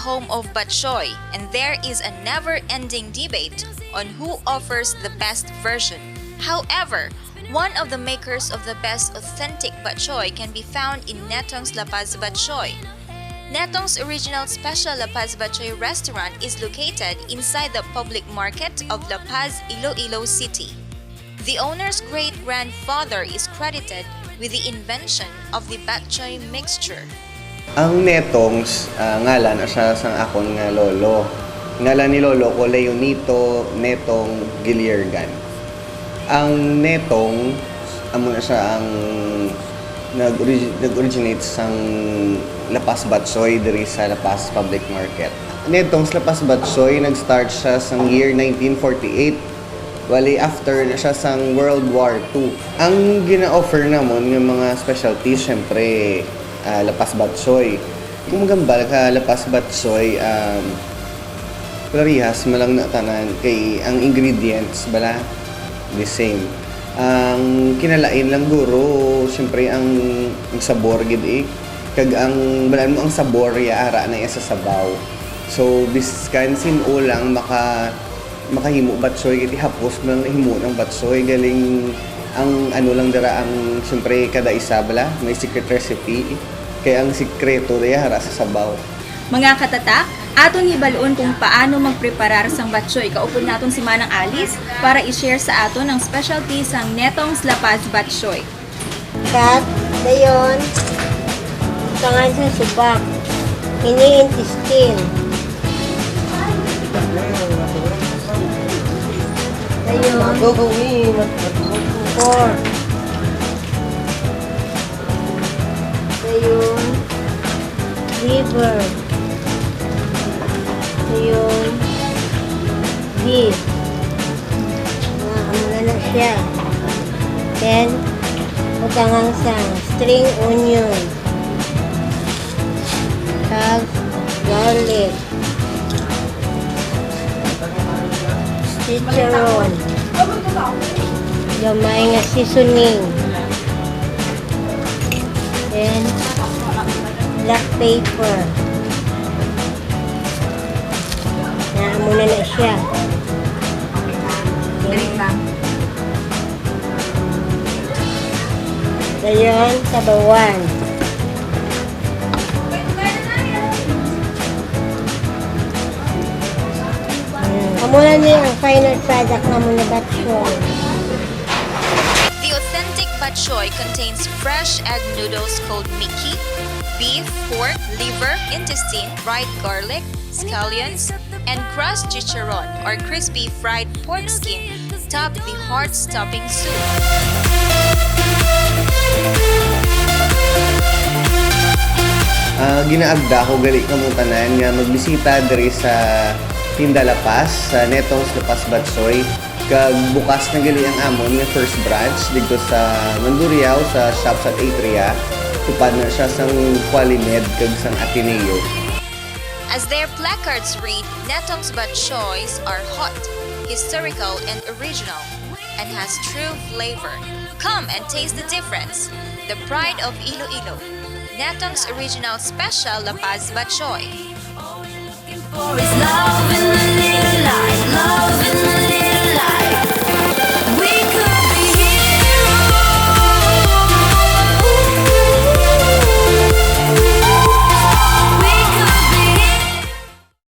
the home of batchoy, and there is a never-ending debate on who offers the best version. However, one of the makers of the best authentic batchoy can be found in Netong's La Paz Batchoy. Netong's original special La Paz Batchoy restaurant is located inside the public market of La Paz, Iloilo City. The owner's great-grandfather is credited with the invention of the batchoy mixture. Ang Netong's ngalan na siya sang akon nga lolo. Ngalan ni lolo ko Leonito Netong Giliergan. Ang Netong amo na siya ang nag-originate sang La Paz Batchoy diri sa La Paz Public Market. Netong's La Paz Batchoy nag-start siya sang year 1948. Wali after na siya sang World War II. Ang gina-offer namon ng mga specialties syempre La Paz Batchoy. Kung magambal ka La Paz Batchoy parehas malang na tanan kay ang ingredients bala the same. Ang kinalain lang guro syempre ang sabor gid kag ang balaan mo ang sabor ya ara na sa sabaw. So biskan o lang makahimo batchoy gid hapos man himo ng batchoy galing ang ano lang dara ang syempre kada isa bala may secret recipe kaya ang sikreto daya hara sa sabaw. Mga katatak, aton hibalon kung paano magpreparar sang batchoy. Kaupod naton si Manang Alice para i-share sa aton ang specialty sang Netong's La Paz Batchoy. Kat, dayon, tangan sa subak, ini intestine. Dayon, pork. Dayon, liver. Dayon, beef. Ano na siya. Then, utangang sang string onion. Kag garlic. Chicharron. Gamay nga seasoning. Then, black pepper. Muna na siya. Dayon, sabawan. Kamuna niya ang final product na muna batchoy. The authentic batchoy contains fresh egg noodles called Mickey, beef, pork, liver, intestine, fried garlic, scallions, and crushed chicharron or crispy fried pork skin top the heart-stopping soup. Ginaagda ko gali kamong tanan nga magbisita diri sa Tinda La Paz sa Netong's La Paz Batchoy kag bukas na gali ang amon nga first branch dito sa Mandurriao sa Shops at Atria. Tupad na siya sang Qualimed kag sang Ateneo. As their placards read, Netong's batchoys are hot, historical and original, and has true flavor. Come and taste the difference. The pride of Iloilo. Netong's original special La Paz Batchoy. For his love in the little light, love.